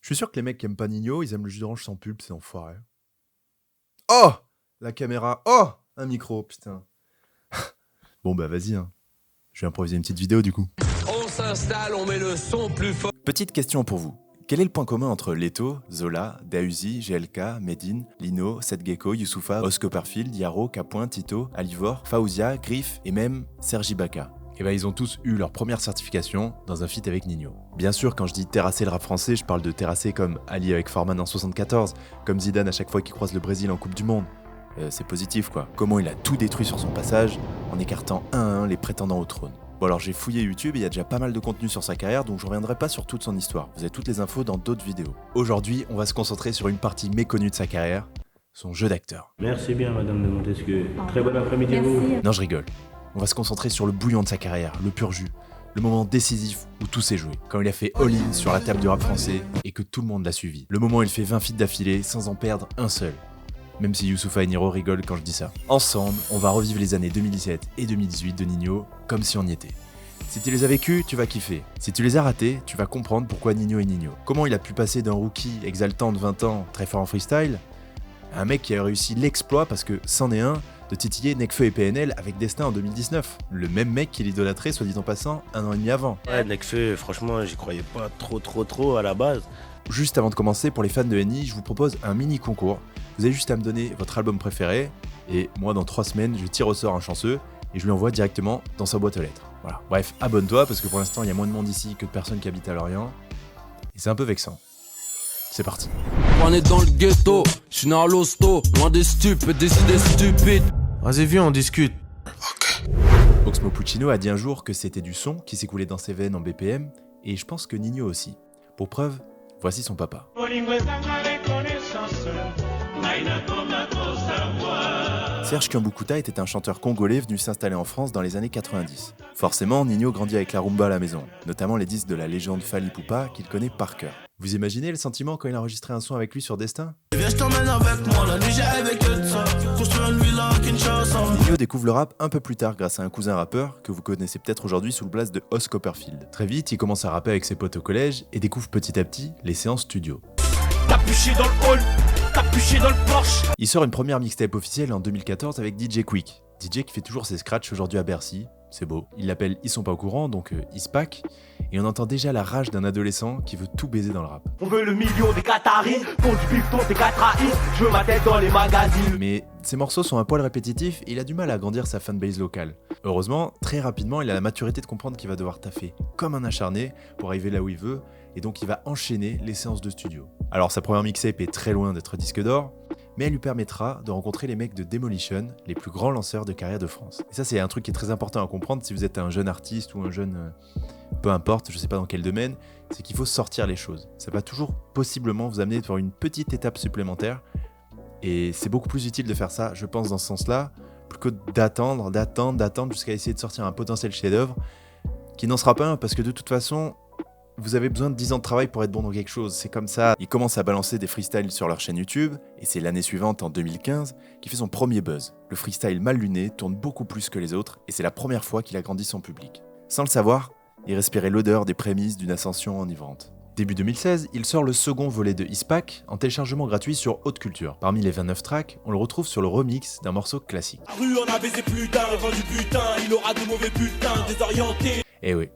Je suis sûr que les mecs qui aiment pas Nino, ils aiment le jus d'orange sans pulpe, c'est enfoiré. Oh! La caméra. Oh! Un micro, putain. Bon bah vas-y, hein. Je vais improviser une petite vidéo du coup. On s'installe, on met le son plus fort. Petite question pour vous. Quel est le point commun entre Leto, Zola, Dahuzi, GLK, Medine, Lino, Seth Gecko, Youssoupha, Os Copperfield, Yaro, Capoin, Tito, Alivor, Faouzia, Griff et même Sergi Baka? Et ils ont tous eu leur première certification dans un feat avec Ninho. Bien sûr, quand je dis terrasser le rap français, je parle de terrasser comme Ali avec Foreman en 74, comme Zidane à chaque fois qu'il croise le Brésil en Coupe du Monde. C'est positif quoi. Comment il a tout détruit sur son passage en écartant un à un les prétendants au trône. Bon alors j'ai fouillé YouTube et il y a déjà pas mal de contenu sur sa carrière, donc je reviendrai pas sur toute son histoire. Vous avez toutes les infos dans d'autres vidéos. Aujourd'hui, on va se concentrer sur une partie méconnue de sa carrière, son jeu d'acteur. Merci bien Madame de Montesquieu. Très bon après-midi à vous. Non je rigole. On va se concentrer sur le bouillon de sa carrière, le pur jus. Le moment décisif où tout s'est joué. Quand il a fait all-in sur la table du rap français et que tout le monde l'a suivi. Le moment où il fait 20 feats d'affilée sans en perdre un seul. Même si Youssoupha et Niro rigolent quand je dis ça. Ensemble, on va revivre les années 2017 et 2018 de Ninho comme si on y était. Si tu les as vécus, tu vas kiffer. Si tu les as ratés, tu vas comprendre pourquoi Ninho est Ninho. Comment il a pu passer d'un rookie exaltant de 20 ans, très fort en freestyle, à un mec qui a réussi l'exploit, parce que c'en est un, de titiller Nekfeu et PNL avec Destin en 2019. Le même mec qui l'idolâtrait, soit dit en passant, 1 an et demi avant. Ouais, Nekfeu, franchement, j'y croyais pas trop à la base. Juste avant de commencer, pour les fans de NI, je vous propose un mini concours. Vous avez juste à me donner votre album préféré, et moi dans 3 semaines, je tire au sort un chanceux, et je lui envoie directement dans sa boîte aux lettres. Voilà. Bref, abonne-toi, parce que pour l'instant, il y a moins de monde ici que de personnes qui habitent à Lorient, et c'est un peu vexant. C'est parti. On est dans le ghetto, je suis né à l'hosto, loin des stupes et des idées stupides. Vas-y, viens, on discute. Oxmo Puccino a dit un jour que c'était du son qui s'écoulait dans ses veines en BPM, et je pense que Ninho aussi. Pour preuve, voici son papa. Serge Kiambukuta était un chanteur congolais venu s'installer en France dans les années 90. Forcément, Ninho grandit avec la rumba à la maison, notamment les disques de la légende Fally Ipupa qu'il connaît par cœur. Vous imaginez le sentiment quand il a enregistré un son avec lui sur Destin ? Ninho découvre le rap un peu plus tard grâce à un cousin rappeur que vous connaissez peut-être aujourd'hui sous le blaze de Os Copperfield. Très vite, il commence à rapper avec ses potes au collège et découvre petit à petit les séances studio. T'as puché dans le hall, t'as puché dans le Porsche. Il sort une première mixtape officielle en 2014 avec DJ Quick. DJ qui fait toujours ses scratchs aujourd'hui à Bercy, c'est beau. Il l'appelle Ils sont pas au courant, donc Ispac, et on entend déjà la rage d'un adolescent qui veut tout baiser dans le rap. On veut le million des Qataris, pour du pifton des 4 AIS, je veux ma tête dans les magazines. Mais ses morceaux sont un poil répétitifs et il a du mal à agrandir sa fanbase locale. Heureusement, très rapidement, il a la maturité de comprendre qu'il va devoir taffer comme un acharné pour arriver là où il veut, et donc il va enchaîner les séances de studio. Alors sa première mixtape est très loin d'être disque d'or, mais elle lui permettra de rencontrer les mecs de Demolition, les plus grands lanceurs de carrière de France. Et ça, c'est un truc qui est très important à comprendre si vous êtes un jeune artiste ou un jeune... peu importe, je sais pas dans quel domaine, c'est qu'il faut sortir les choses. Ça va toujours possiblement vous amener vers une petite étape supplémentaire, et c'est beaucoup plus utile de faire ça, je pense, dans ce sens-là, plutôt que d'attendre jusqu'à essayer de sortir un potentiel chef-d'œuvre, qui n'en sera pas un, parce que de toute façon... Vous avez besoin de 10 ans de travail pour être bon dans quelque chose, c'est comme ça. Il commence à balancer des freestyles sur leur chaîne YouTube, et c'est l'année suivante, en 2015, qu'il fait son premier buzz. Le freestyle mal luné tourne beaucoup plus que les autres, et c'est la première fois qu'il agrandit son public. Sans le savoir, il respirait l'odeur des prémices d'une ascension enivrante. Début 2016, il sort le second volet de Ispac en téléchargement gratuit sur Haute Culture. Parmi les 29 tracks, on le retrouve sur le remix d'un morceau classique. La rue on a baisé plus d'un, vendu putain, il aura de mauvais putains, désorienté. Eh oui.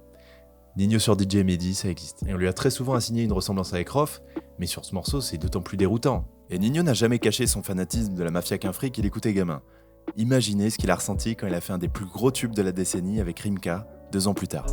Ninho sur DJ Mehdi, ça existe. Et on lui a très souvent assigné une ressemblance avec Rof, mais sur ce morceau, c'est d'autant plus déroutant. Et Ninho n'a jamais caché son fanatisme de la mafia qu'un fric qu'il écoutait gamin. Imaginez ce qu'il a ressenti quand il a fait un des plus gros tubes de la décennie avec Rimka, 2 ans plus tard.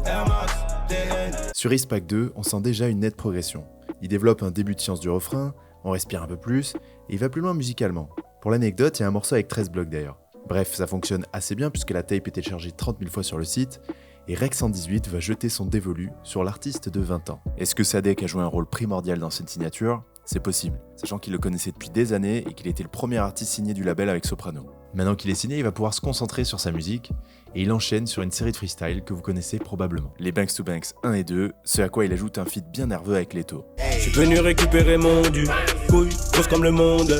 Sur Ispac 2, on sent déjà une nette progression. Il développe un début de science du refrain, on respire un peu plus, et il va plus loin musicalement. Pour l'anecdote, il y a un morceau avec 13 blocs d'ailleurs. Bref, ça fonctionne assez bien puisque la tape est téléchargée 30 000 fois sur le site, et Rec 118 va jeter son dévolu sur l'artiste de 20 ans. Est-ce que Sadek a joué un rôle primordial dans cette signature ? C'est possible, sachant qu'il le connaissait depuis des années et qu'il était le premier artiste signé du label avec Soprano. Maintenant qu'il est signé, il va pouvoir se concentrer sur sa musique, et il enchaîne sur une série de freestyles que vous connaissez probablement. Les Banks to Banks 1 et 2, ce à quoi il ajoute un feat bien nerveux avec Leto. Je suis venu récupérer mon dû, couille, grosse comme le monde.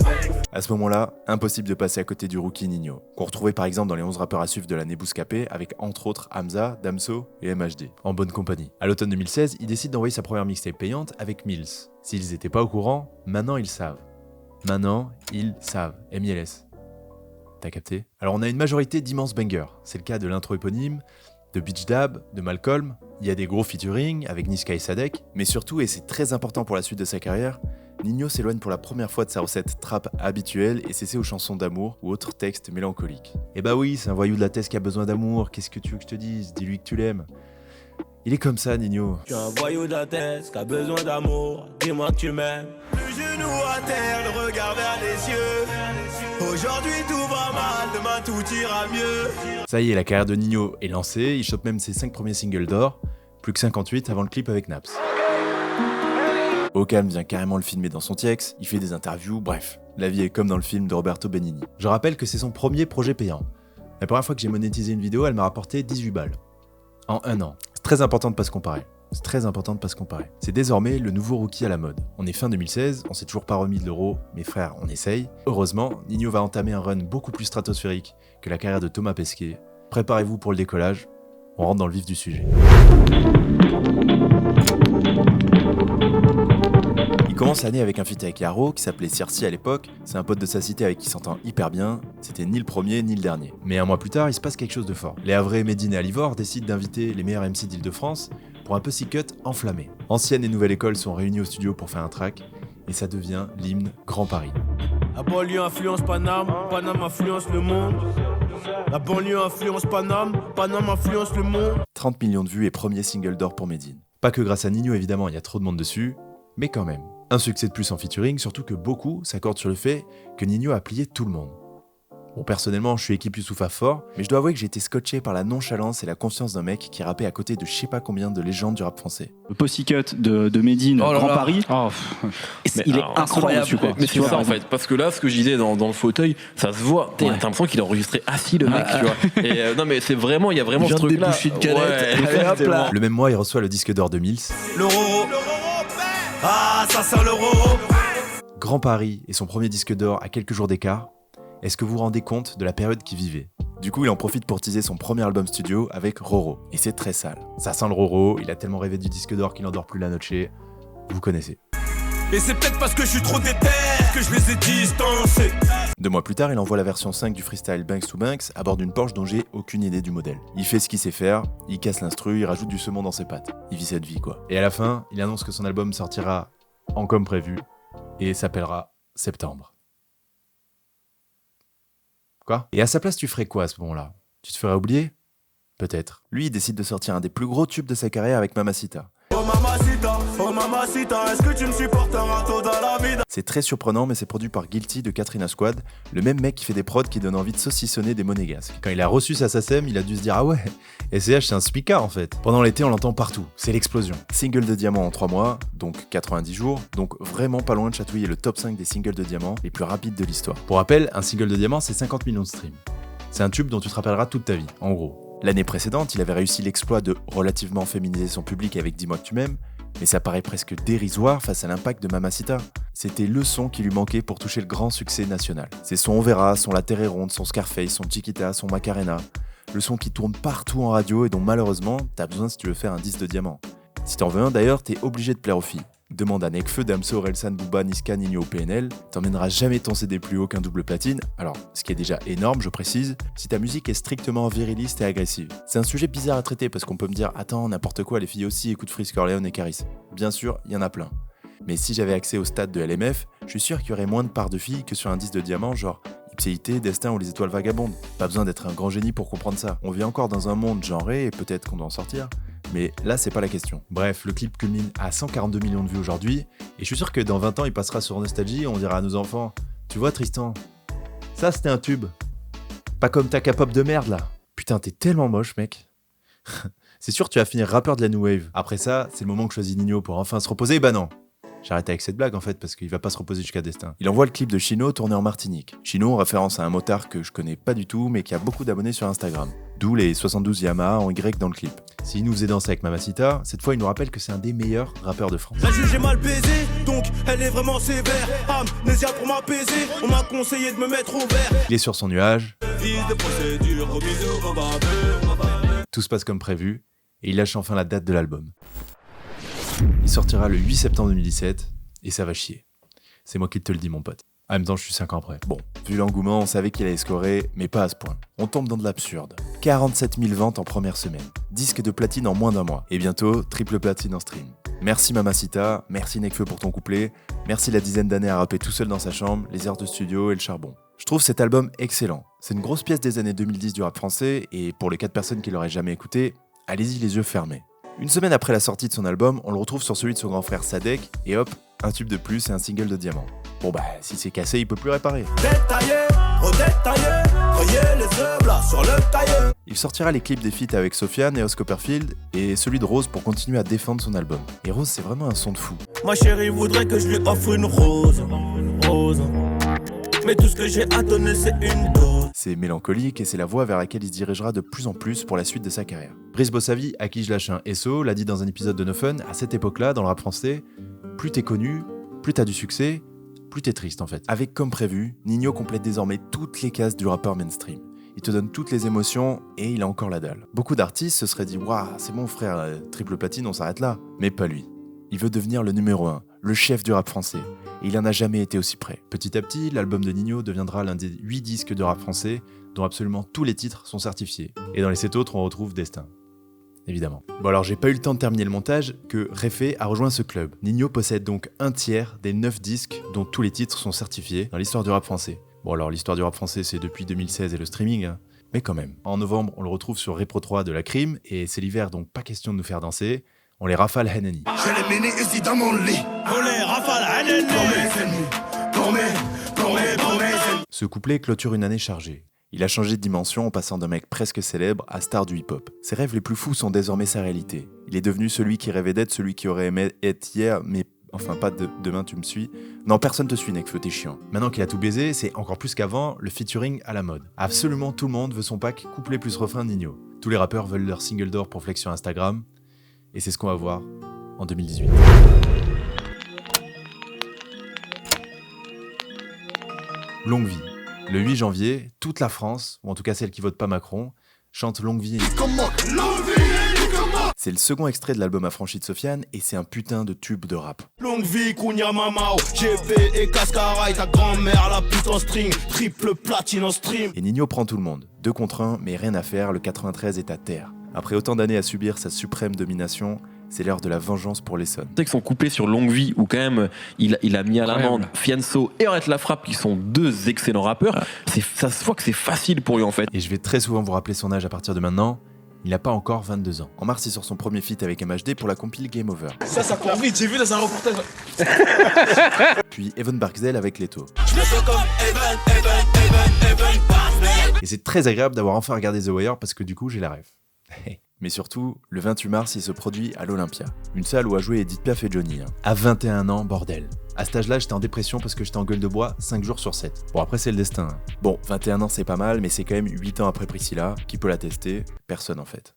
À ce moment-là, impossible de passer à côté du rookie Ninho, qu'on retrouvait par exemple dans les 11 rappeurs à suivre de l'année Bouscapé, avec entre autres Hamza, Damso et MHD, en bonne compagnie. À l'automne 2016, il décide d'envoyer sa première mixtape payante avec Mills. S'ils n'étaient pas au courant, maintenant ils savent. Maintenant, ils savent. MILS. T'as capté? Alors on a une majorité d'immenses bangers. C'est le cas de l'intro éponyme, de Beach Dab, de Malcolm. Il y a des gros featuring avec Niska et Sadek. Mais surtout, et c'est très important pour la suite de sa carrière, Ninho s'éloigne pour la première fois de sa recette trap habituelle et s'essaie aux chansons d'amour ou autres textes mélancoliques. Et bah oui, c'est un voyou de la tête qui a besoin d'amour. Qu'est-ce que tu veux que je te dise? Dis-lui que tu l'aimes. Il est comme ça, Ninho. Je suis un voyou de la tête qui a besoin d'amour. Dis-moi que tu m'aimes. Le genou à terre, le regard vers les yeux. Aujourd'hui tout va mal, demain tout ira mieux. Ça y est, la carrière de Ninho est lancée. Il chope même ses 5 premiers singles d'or. Plus que 58 avant le clip avec Naps. Ocam vient carrément le filmer dans son TX. Il fait des interviews. Bref, la vie est comme dans le film de Roberto Benigni. Je rappelle que c'est son premier projet payant. La première fois que j'ai monétisé une vidéo, elle m'a rapporté 18 balles. En un an. C'est très important de pas se comparer. C'est désormais le nouveau rookie à la mode. On est fin 2016, on s'est toujours pas remis de l'euro, mais frère, on essaye. Heureusement, Ninho va entamer un run beaucoup plus stratosphérique que la carrière de Thomas Pesquet. Préparez-vous pour le décollage, on rentre dans le vif du sujet. Il commence l'année avec un feat avec Yaro qui s'appelait Circi à l'époque. C'est un pote de sa cité avec qui il s'entend hyper bien. C'était ni le premier ni le dernier. Mais un mois plus tard, il se passe quelque chose de fort. Les Havrais, Medine et Alivor décident d'inviter les meilleurs MC d'Île-de-France pour un Pussycut enflammé. Ancienne et nouvelle école sont réunis au studio pour faire un track et ça devient l'hymne Grand Paris. La banlieue influence Paname, Paname influence le monde. La banlieue influence Paname, Paname influence le monde. 30 millions de vues et premier single d'or pour Medine. Pas que grâce à Ninho évidemment, il y a trop de monde dessus, mais quand même. Un succès de plus en featuring, surtout que beaucoup s'accordent sur le fait que Ninho a plié tout le monde. Bon, personnellement, je suis équipe Youssoupha fort, mais je dois avouer que j'ai été scotché par la nonchalance et la confiance d'un mec qui rappait à côté de je sais pas combien de légendes du rap français. Le Pussycut de Medine, Grand Paris, il est incroyable. Mais c'est ça en fait, parce que là, ce que je disais dans le fauteuil, ça se voit. T'as l'impression qu'il a enregistré assis le mec, tu vois. Et non, mais c'est vraiment, il y a vraiment ce truc-là. Ouais, le même mois, il reçoit le disque d'or de Mills. L'euro, ah, ça sent l'euro. Grand Paris et son premier disque d'or à quelques jours d'écart. Est-ce que vous vous rendez compte de la période qu'il vivait? Du coup, il en profite pour teaser son premier album studio avec Roro. Et c'est très sale. Ça sent le Roro, il a tellement rêvé du disque d'or qu'il n'endort plus la noche. Vous connaissez. Et c'est peut-être parce que je suis trop déter que je les ai distancés. 2 mois plus tard, il envoie la version 5 du freestyle Banks to Banks à bord d'une Porsche dont j'ai aucune idée du modèle. Il fait ce qu'il sait faire, il casse l'instru, il rajoute du saumon dans ses pattes. Il vit cette vie quoi. Et à la fin, il annonce que son album sortira en comme prévu et s'appellera Septembre. Quoi? Et à sa place, tu ferais quoi à ce moment-là? Tu te ferais oublier? Peut-être. Lui, il décide de sortir un des plus gros tubes de sa carrière avec Mamacita. Oh mamacita, est-ce que tu me supporteras toda la vida? C'est très surprenant, mais c'est produit par Guilty de Katrina Squad, le même mec qui fait des prods qui donnent envie de saucissonner des monégasques. Quand il a reçu sa SACEM, il a dû se dire ah ouais, SCH c'est un spicard en fait. Pendant l'été, on l'entend partout, c'est l'explosion. Single de diamant en 3 mois, donc 90 jours, donc vraiment pas loin de chatouiller le top 5 des singles de diamant les plus rapides de l'histoire. Pour rappel, un single de diamant c'est 50 millions de streams. C'est un tube dont tu te rappelleras toute ta vie, en gros. L'année précédente, il avait réussi l'exploit de relativement féminiser son public avec Dis-moi que tu m'aimes, mais ça paraît presque dérisoire face à l'impact de Mamacita. C'était le son qui lui manquait pour toucher le grand succès national. C'est son On Verra, son La Terre est ronde, son Scarface, son Chiquita, son Macarena, le son qui tourne partout en radio et dont malheureusement, t'as besoin si tu veux faire un disque de diamant. Si t'en veux un d'ailleurs, t'es obligé de plaire aux filles. Demande à Nekfeu, Damso, Relsan, Booba, Niska, Ninho au PNL, t'emmèneras jamais ton CD plus haut qu'un double platine, alors ce qui est déjà énorme je précise, si ta musique est strictement viriliste et agressive. C'est un sujet bizarre à traiter parce qu'on peut me dire « Attends, n'importe quoi, les filles aussi écoutent Frisk Orleans et Caris ». Bien sûr, il y en a plein. Mais si j'avais accès au stade de LMF, je suis sûr qu'il y aurait moins de parts de filles que sur un disque de diamant genre Ipséité, Destin ou Les Étoiles Vagabondes. Pas besoin d'être un grand génie pour comprendre ça. On vit encore dans un monde genré et peut-être qu'on doit en sortir. Mais là, c'est pas la question. Bref, le clip culmine à 142 millions de vues aujourd'hui, et je suis sûr que dans 20 ans, il passera sur Nostalgie et on dira à nos enfants « Tu vois Tristan, ça c'était un tube. Pas comme ta K-pop de merde là. Putain, t'es tellement moche, mec. » C'est sûr, tu vas finir rappeur de la New Wave. Après ça, c'est le moment que choisit Ninho pour enfin se reposer. Bah non. J'arrête avec cette blague en fait parce qu'il va pas se reposer jusqu'à destin. Il envoie le clip de Chino tourné en Martinique. Chino en référence à un motard que je connais pas du tout mais qui a beaucoup d'abonnés sur Instagram. D'où les 72 Yamaha en Y dans le clip. S'il nous faisait danser avec Mamacita, cette fois il nous rappelle que c'est un des meilleurs rappeurs de France. La juge est mal baisée, donc elle est vraiment sévère. Amnésia pour m'apaiser, on m'a conseillé de me mettre au vert. Il est sur son nuage. Fils de procédure, au bisou, au barbeux. Tout se passe comme prévu et il lâche enfin la date de l'album. Il sortira le 8 septembre 2017 et ça va chier. C'est moi qui te le dis mon pote. En même temps, je suis 5 ans après. Bon, vu l'engouement, on savait qu'il allait scorer, mais pas à ce point. On tombe dans de l'absurde. 47 000 ventes en première semaine. Disque de platine en moins d'un mois. Et bientôt, triple platine en stream. Merci Mamacita, merci Nekfeu pour ton couplet, merci la dizaine d'années à rapper tout seul dans sa chambre, les heures de studio et le charbon. Je trouve cet album excellent. C'est une grosse pièce des années 2010 du rap français, et pour les 4 personnes qui l'auraient jamais écouté, allez-y les yeux fermés. Une semaine après la sortie de son album, on le retrouve sur celui de son grand frère Sadek, et hop, un tube de plus et un single de diamant. Bon bah, si c'est cassé, il peut plus réparer. Détaillé, redétaillé, voyez les œuvres là sur le tailleur. Il sortira les clips des feats avec Sofiane et Os Copperfield, et celui de Rose pour continuer à défendre son album. Et Rose, c'est vraiment un son de fou. Ma chérie voudrait que je lui offre une rose, rose. Mais tout ce que j'ai à donner, c'est une dose. C'est mélancolique et c'est la voie vers laquelle il se dirigera de plus en plus pour la suite de sa carrière. Brice Bossavi, à qui je lâche un SO, l'a dit dans un épisode de No Fun, à cette époque-là, dans le rap français, plus t'es connu, plus t'as du succès, plus t'es triste en fait. Avec comme prévu, Ninho complète désormais toutes les cases du rappeur mainstream. Il te donne toutes les émotions et il a encore la dalle. Beaucoup d'artistes se seraient dit « Waouh, c'est bon frère, triple platine, on s'arrête là ». Mais pas lui. Il veut devenir le numéro 1, le chef du rap français. Et il en a jamais été aussi près. Petit à petit, l'album de Ninho deviendra l'un des 8 disques de rap français dont absolument tous les titres sont certifiés. Et dans les 7 autres, on retrouve Destin. Évidemment. Bon alors j'ai pas eu le temps de terminer le montage que Réfé a rejoint ce club. Ninho possède donc un tiers des 9 disques dont tous les titres sont certifiés dans l'histoire du rap français. Bon alors l'histoire du rap français c'est depuis 2016 et le streaming, hein, mais quand même. En novembre, on le retrouve sur Repro 3 de La Crime et c'est l'hiver donc pas question de nous faire danser. On les rafale Hanani. Je l'ai mené ici dans mon lit. On les rafale Hanani. Pour mes ennemis. Ce couplet clôture une année chargée. Il a changé de dimension en passant d'un mec presque célèbre à star du hip-hop. Ses rêves les plus fous sont désormais sa réalité. Il est devenu celui qui rêvait d'être, celui qui aurait aimé être hier, mais enfin pas demain tu me suis. Non, personne te suit Nekfeu, t'es chiant. Maintenant qu'il a tout baisé, c'est encore plus qu'avant le featuring à la mode. Absolument tout le monde veut son pack couplet plus refrain de Ninho. Tous les rappeurs veulent leur single d'or pour flex sur Instagram. Et c'est ce qu'on va voir en 2018. Longue vie. Le 8 janvier, toute la France, ou en tout cas celle qui vote pas Macron, chante Longue vie. C'est le second extrait de l'album Affranchi de Sofiane et c'est un putain de tube de rap. Longue vie, Kounia Mamao, GP et Cascaray, ta grand-mère la pute en string, triple platine en stream. Et Ninho prend tout le monde. 2 contre 1, mais rien à faire, le 93 est à terre. Après autant d'années à subir sa suprême domination, c'est l'heure de la vengeance pour l'Essonne. C'est que son couplet sur Longue Vie, où quand même il a mis à l'amende Fianso et Arrête la Frappe, qui sont 2 excellents rappeurs, ça se voit que c'est facile pour lui en fait. Et je vais très souvent vous rappeler son âge à partir de maintenant. Il n'a pas encore 22 ans. En mars, il sort son premier feat avec MHD pour la compile Game Over. Ça court vite, j'ai vu dans un reportage. Puis Evan Barkzel avec Leto. Je me sens comme Evan Barkzel. Et c'est très agréable d'avoir enfin regardé The Wire parce que du coup, j'ai la ref. Mais surtout, le 28 mars, il se produit à l'Olympia. Une salle où a joué Edith Piaf et Johnny. À 21 ans, bordel. À cet âge-là, j'étais en dépression parce que j'étais en gueule de bois 5 jours sur 7. Bon, après, c'est le destin. Bon, 21 ans, c'est pas mal, mais c'est quand même 8 ans après Priscilla. Qui peut l'attester? Personne, en fait.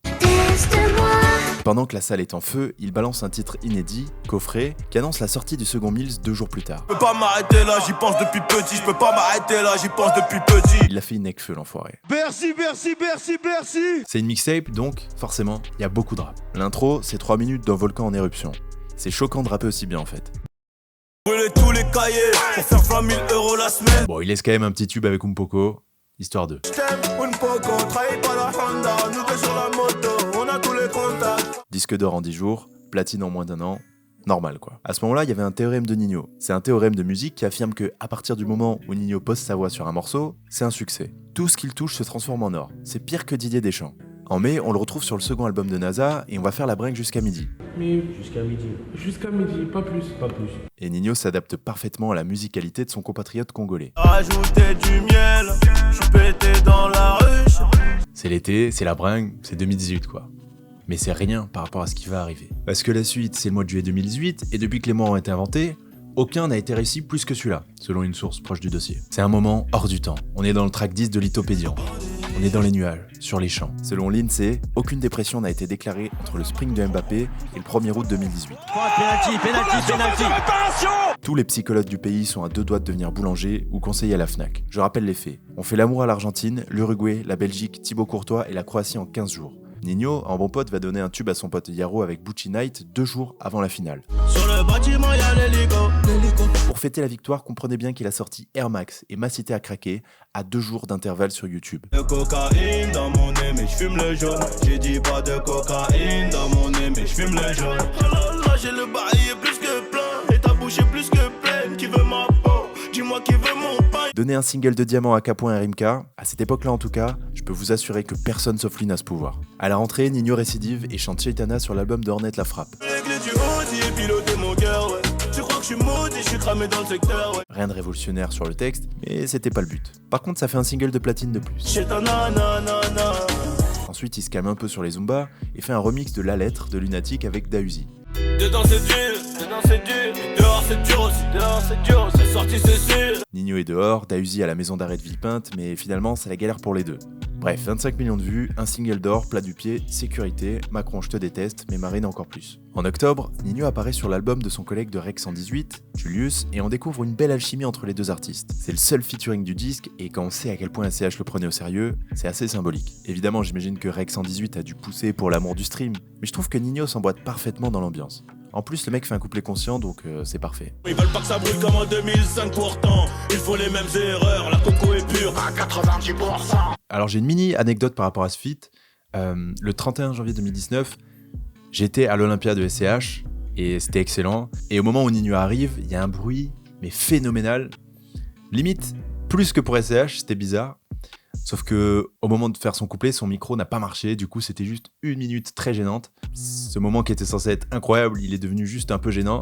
Pendant que la salle est en feu, il balance un titre inédit, Coffret, qui annonce la sortie du second Mills 2 jours plus tard. Je peux pas m'arrêter là, j'y pense depuis petit. Je peux pas m'arrêter là, j'y pense depuis petit. Il l'a fait Nekfeu, l'enfoiré. Bercy. C'est une mixtape, donc, forcément, il y a beaucoup de rap. L'intro, c'est 3 minutes d'un volcan en éruption. C'est choquant de rapper aussi bien, en fait. Brûler tous les cahiers pour faire 20 000 € la semaine. Bon, il laisse quand même un petit tube avec Umpoko, histoire de. Disque d'or en 10 jours, platine en moins d'1 an, normal quoi. À ce moment-là, il y avait un théorème de Ninho. C'est un théorème de musique qui affirme que à partir du moment où Ninho pose sa voix sur un morceau, c'est un succès. Tout ce qu'il touche se transforme en or. C'est pire que Didier Deschamps. En mai, on le retrouve sur le second album de NASA et on va faire la bringue jusqu'à midi. Mais jusqu'à midi, pas plus. Et Ninho s'adapte parfaitement à la musicalité de son compatriote congolais. Ajouter du miel, je suis pété dans la ruche. C'est l'été, c'est la bringue, c'est 2018 quoi. Mais c'est rien par rapport à ce qui va arriver. Parce que la suite, c'est le mois de juillet 2018, et depuis que les mois ont été inventés, aucun n'a été réussi plus que celui-là, selon une source proche du dossier. C'est un moment hors du temps. On est dans le track 10 de Lithopédian. On est dans les nuages, sur les champs. Selon l'INSEE, aucune dépression n'a été déclarée entre le sprint de Mbappé et le 1er août 2018. Penalty. Tous les psychologues du pays sont à 2 doigts de devenir boulangers ou conseillers à la Fnac. Je rappelle les faits. On fait l'amour à l'Argentine, l'Uruguay, la Belgique, Thibaut Courtois et la Croatie en 15 jours. Nino, en bon pote, va donner un tube à son pote Yaro avec Bucci Night 2 jours avant la finale. Sur le bâtiment, y'a l'hélico. Pour fêter la victoire, comprenez bien qu'il a sorti Air Max et Ma Cité à craquer à 2 jours d'intervalle sur YouTube. De cocaïne dans mon nez, mais j'fume le jaune. J'ai dit pas de cocaïne dans mon nez, mais j'fume le jaune. Là, j'ai le bail plus que plein, et ta bouche est plus que pleine. Qui veut ma peau? Dis-moi qui veut mon pain. Donner un single de diamant à Capoin et Rimka, à cette époque-là en tout cas, je peux vous assurer que personne sauf lui n'a ce pouvoir. À la rentrée, Nino récidive et chante Chaitana sur l'album de Ornette La Frappe. Rien de révolutionnaire sur le texte, mais c'était pas le but. Par contre, ça fait un single de platine de plus. Ensuite, il se calme un peu sur les Zumba et fait un remix de La Lettre de Lunatic avec Dausi. Dedans c'est dur, dehors c'est dur aussi, c'est sorti c'est sûr. Nino est dehors, Dausi à la maison d'arrêt de Villepinte, mais finalement c'est la galère pour les deux. Bref, 25 millions de vues, un single d'or, plat du pied, sécurité, Macron je te déteste, mais Marine encore plus. En octobre, Nino apparaît sur l'album de son collègue de Rec 118, Julius, et on découvre une belle alchimie entre les deux artistes. C'est le seul featuring du disque, et quand on sait à quel point SCH le prenait au sérieux, c'est assez symbolique. Évidemment, j'imagine que Rec 118 a dû pousser pour l'amour du stream, mais je trouve que Nino s'emboîte parfaitement dans l'ambiance. En plus, le mec fait un couplet conscient, donc c'est parfait. Ils veulent pas que ça brûle comme en 2005 pourtant. Il faut les mêmes erreurs, la coco est pure à 90%. Alors j'ai une mini anecdote par rapport à ce feat. Le 31 janvier 2019, j'étais à l'Olympia de SCH, et c'était excellent. Et au moment où Nino arrive, il y a un bruit, mais phénoménal. Limite, plus que pour SCH, c'était bizarre. Sauf que au moment de faire son couplet, son micro n'a pas marché, du coup c'était juste 1 minute très gênante. Ce moment qui était censé être incroyable, il est devenu juste un peu gênant.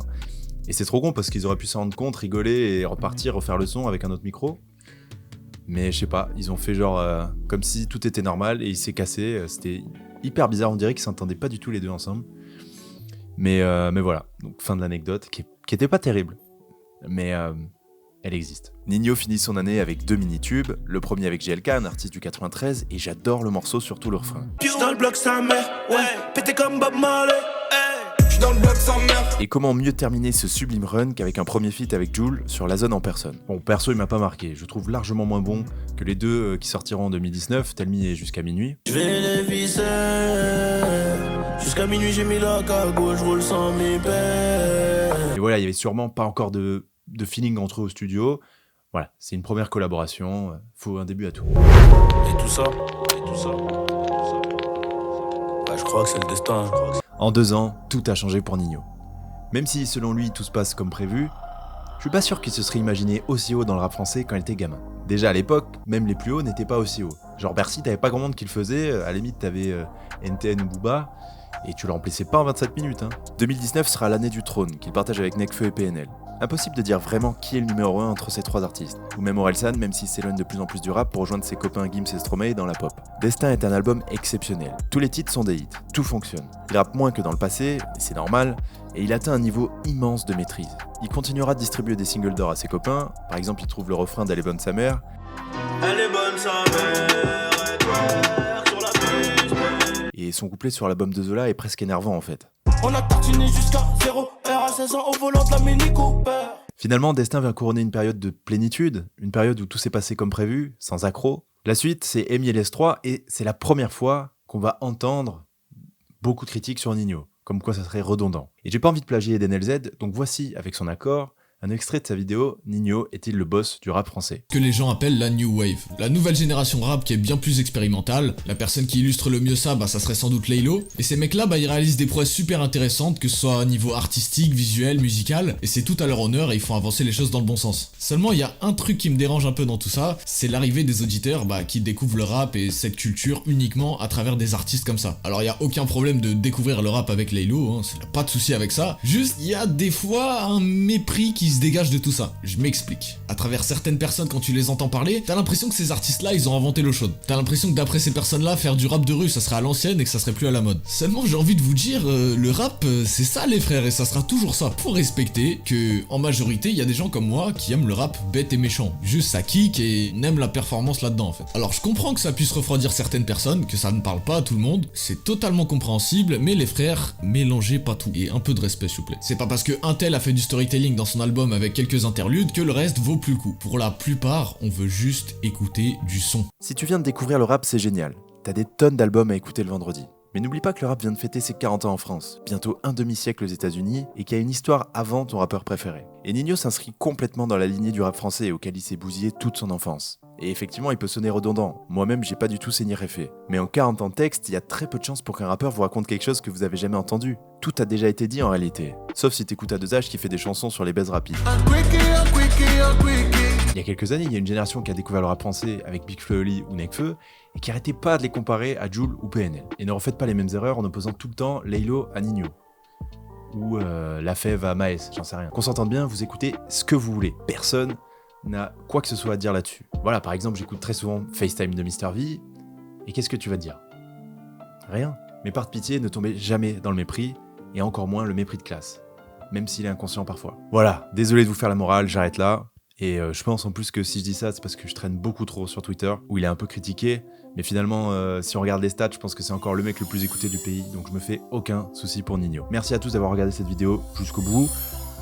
Et c'est trop con parce qu'ils auraient pu s'en rendre compte, rigoler et repartir, refaire le son avec un autre micro. Mais je sais pas, ils ont fait genre comme si tout était normal et il s'est cassé. C'était hyper bizarre, on dirait qu'ils s'entendaient pas du tout les deux ensemble. Mais voilà, donc fin de l'anecdote qui était pas terrible. Mais elle existe. Nino finit son année avec 2 mini-tubes, le premier avec GLK, un artiste du 93, et j'adore le morceau, surtout le refrain. Dans le bloc sa mère, ouais, pété comme Bob Marley, hey. Dans le bloc sa mère. Et comment mieux terminer ce sublime run qu'avec un premier feat avec Jul sur La Zone en personne. Bon, perso, il m'a pas marqué, je trouve largement moins bon que les deux qui sortiront en 2019, Tell Me et Jusqu'à minuit. Je vais les visser, jusqu'à minuit j'ai mis la cagoule, je roule sans mes pères. Et voilà, il y avait sûrement pas encore de feeling entre eux au studio. Voilà, c'est une première collaboration, faut un début à tout. Et tout ça, bah, je crois que c'est le destin. En 2 ans, tout a changé pour Nino. Même si, selon lui, tout se passe comme prévu, je suis pas sûr qu'il se serait imaginé aussi haut dans le rap français quand il était gamin. Déjà à l'époque, même les plus hauts n'étaient pas aussi hauts. Genre Bercy, t'avais pas grand monde qui le faisait, à la limite t'avais NTN ou Booba, et tu le remplaçais pas en 27 minutes. 2019 sera l'année du trône, qu'il partage avec Nekfeu et PNL. Impossible de dire vraiment qui est le numéro 1 entre ces 3 artistes, ou même Orelsan, même s'il s'éloigne de plus en plus du rap pour rejoindre ses copains Gims et Stromae dans la pop. Destin est un album exceptionnel. Tous les titres sont des hits, tout fonctionne. Il rappe moins que dans le passé, et c'est normal, et il atteint un niveau immense de maîtrise. Il continuera de distribuer des singles d'or à ses copains, par exemple il trouve le refrain d'Elle est bonne sa mère. Elle est bonne sa mère, sur la piste. Et son couplet sur l'album de Zola est presque énervant en fait. On a tartiné jusqu'à 0 R à 16 ans au volant de la Mini Cooper. Finalement, Destin vient couronner une période de plénitude, une période où tout s'est passé comme prévu, sans accroc. La suite, c'est MILS3 et c'est la première fois qu'on va entendre beaucoup de critiques sur Nino, comme quoi ça serait redondant. Et j'ai pas envie de plagier Eden LZ, donc voici, avec son accord, un extrait de sa vidéo « Nino est-il le boss du rap français ?» Que les gens appellent la New Wave. La nouvelle génération rap qui est bien plus expérimentale. La personne qui illustre le mieux ça, bah ça serait sans doute Laylo. Et ces mecs-là, bah ils réalisent des prouesses super intéressantes, que ce soit au niveau artistique, visuel, musical, et c'est tout à leur honneur et ils font avancer les choses dans le bon sens. Seulement, il y a un truc qui me dérange un peu dans tout ça, c'est l'arrivée des auditeurs qui découvrent le rap et cette culture uniquement à travers des artistes comme ça. Alors il y a aucun problème de découvrir le rap avec Laylo, pas de souci avec ça. Juste, il y a des fois un mépris qui se se dégage de tout ça. Je m'explique. À travers certaines personnes, quand tu les entends parler, t'as l'impression que ces artistes-là, ils ont inventé l'eau chaude. T'as l'impression que d'après ces personnes-là, faire du rap de rue, ça serait à l'ancienne et que ça serait plus à la mode. Seulement, j'ai envie de vous dire, le rap, c'est ça les frères, et ça sera toujours ça. Faut respecter que, en majorité, il y a des gens comme moi qui aiment le rap bête et méchant. Juste ça kick et n'aiment la performance là-dedans en fait. Alors je comprends que ça puisse refroidir certaines personnes, que ça ne parle pas à tout le monde, c'est totalement compréhensible, mais les frères, mélangez pas tout. Et un peu de respect s'il vous plaît. C'est pas parce que un tel a fait du storytelling dans son album avec quelques interludes que le reste vaut plus le coup. Pour la plupart, on veut juste écouter du son. Si tu viens de découvrir le rap, c'est génial. T'as des tonnes d'albums à écouter le vendredi. Mais n'oublie pas que le rap vient de fêter ses 40 ans en France, bientôt un demi-siècle aux États-Unis, et qu'il y a une histoire avant ton rappeur préféré. Et Ninho s'inscrit complètement dans la lignée du rap français auquel il s'est bousillé toute son enfance. Et effectivement, il peut sonner redondant. Moi-même, j'ai pas du tout saigné réfé. Mais en 40 ans de texte, il y a très peu de chances pour qu'un rappeur vous raconte quelque chose que vous avez jamais entendu. Tout a déjà été dit en réalité. Sauf si t'écoutes à 2H qui fait des chansons sur les baises rapides. Il y a quelques années, il y a une génération qui a découvert le rap français avec Big Flo et Oli ou Nekfeu, et qui arrêtait pas de les comparer à Jul ou PNL. Et ne refaites pas les mêmes erreurs en opposant tout le temps Laylo à Ninho. Ou La Fève à Maes, j'en sais rien. Qu'on s'entende bien, vous écoutez ce que vous voulez. Personne n'a quoi que ce soit à dire là-dessus. Voilà, par exemple, j'écoute très souvent FaceTime de Mr V, et qu'est-ce que tu vas te dire? Rien. Mais par pitié, ne tombez jamais dans le mépris, et encore moins le mépris de classe. Même s'il est inconscient parfois. Voilà, désolé de vous faire la morale, j'arrête là. Et je pense en plus que si je dis ça, c'est parce que je traîne beaucoup trop sur Twitter, où il est un peu critiqué. Mais finalement, si on regarde les stats, je pense que c'est encore le mec le plus écouté du pays. Donc je me fais aucun souci pour Ninho. Merci à tous d'avoir regardé cette vidéo jusqu'au bout.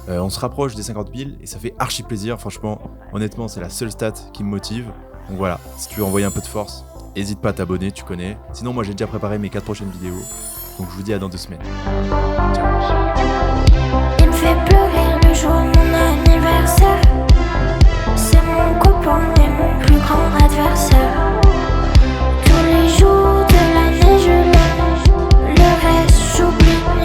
On se rapproche des 50 000 et ça fait archi plaisir. Franchement, honnêtement, c'est la seule stat qui me motive. Donc voilà, si tu veux envoyer un peu de force, n'hésite pas à t'abonner, tu connais. Sinon, moi j'ai déjà préparé mes 4 prochaines vidéos. Donc je vous dis à dans 2 semaines.